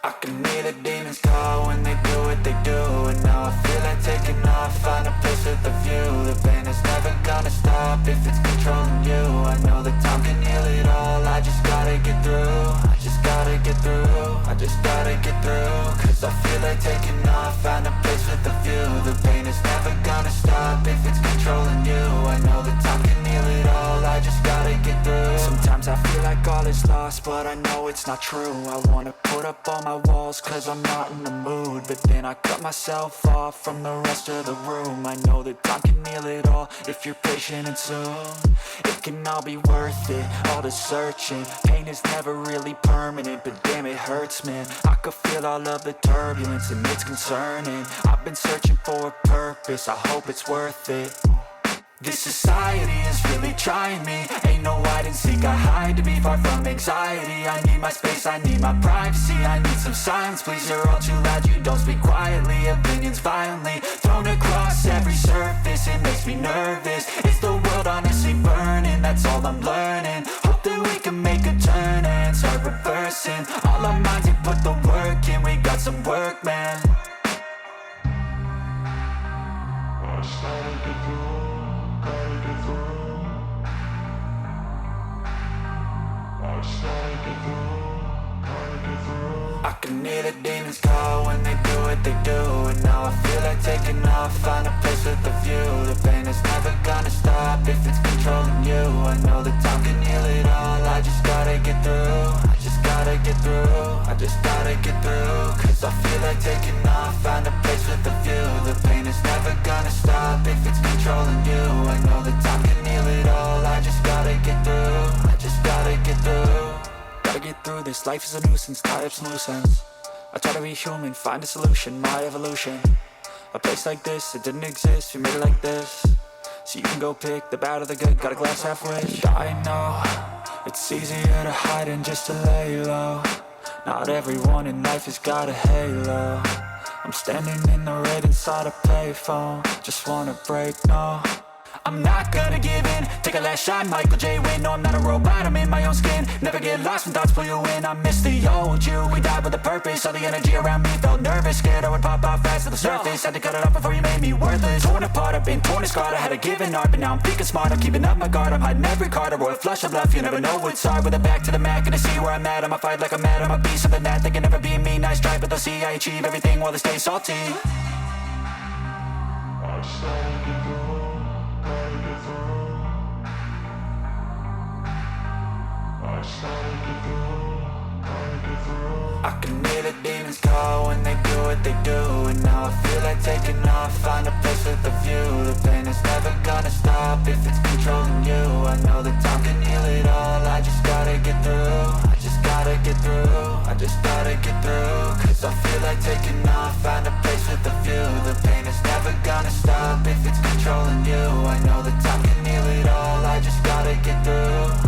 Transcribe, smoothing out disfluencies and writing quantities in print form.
I can hear the demons call when they do what they do. And now I feel like taking off, find a place with a view. The pain is never gonna stop if it's controlling you. I know that time can heal it all, I just gotta get through. I just gotta get through, I just gotta get through. Cause I feel like taking off, find a place with a view. The pain is never gonna stop if it's controlling you. I know that time can heal it all, I just gotta get through. Sometimes I feel like all is lost, but I know it's not true. I wanna put up all my walls cause I'm not in the mood. But then I cut myself off from the rest of the room. I know that time can heal it all if you're patient and soon. It can all be worth it, all the searching. Pain is never really permanent, but damn it hurts, man. I could feel all of the turbulence and it's concerning. I've been searching for a purpose, I hope it's worth it. This society is really trying me. Ain't no hide and seek, I hide to be far from anxiety. I need my space, I need my privacy. I need some silence, please, you're all too loud. You don't speak quietly, opinions violently thrown across every surface. It makes me nervous, it's the world honestly burning. That's all I'm learning, hope that we can make a turn and start reversing. All our minds, we put the work in, we got some work, man. I can hear the demons call when they do what they do. And now I feel like taking off, find a place with a view. The pain is never gonna stop if it's controlling you. I know that time can heal it all, I just gotta get through. I just gotta get through, I just gotta get through. Cause I feel like taking off, find a place with a view. The pain is never gonna stop if it's controlling you. I know that time can heal it all, I just gotta get through. I just gotta get through. Gotta get through this, life is a nuisance, tie up some loose ends. I try to be human, find a solution, my evolution. A place like this, it didn't exist, we made it like this. So you can go pick the bad or the good, got a glass halfway. I know, it's easier to hide than just to lay low. Not everyone in life has got a halo. I'm standing in the red inside a payphone, just wanna break, no. I'm not gonna give in, take a last shot, Michael J. Win. No, I'm not a robot, I'm in my own skin. Never get lost when thoughts pull you in. I miss the old you, we died with a purpose. All the energy around me felt nervous, scared I would pop off fast to the surface. Had to cut it off before you made me worthless. Torn apart, I've been torn and scarred. I had a given art, but now I'm thinking smart. I'm keeping up my guard, I'm hiding every card. A royal flush of love, you never know what's hard. With a back to the mat, gonna see where I'm at. I'ma fight like I'm mad, I'ma be something that they can never be me. Nice try, but they'll see I achieve everything while they stay salty. I can hear the demons call when they do what they do. And now I feel like taking off, find a place with a view. The pain is never gonna stop if it's controlling you. I know that time can heal it all, I just gotta get through. I just gotta get through, I just gotta get through. Cause I feel like taking off, find a place with a view. The pain is never gonna stop if it's controlling you. I know that time can heal it all, I just gotta get through.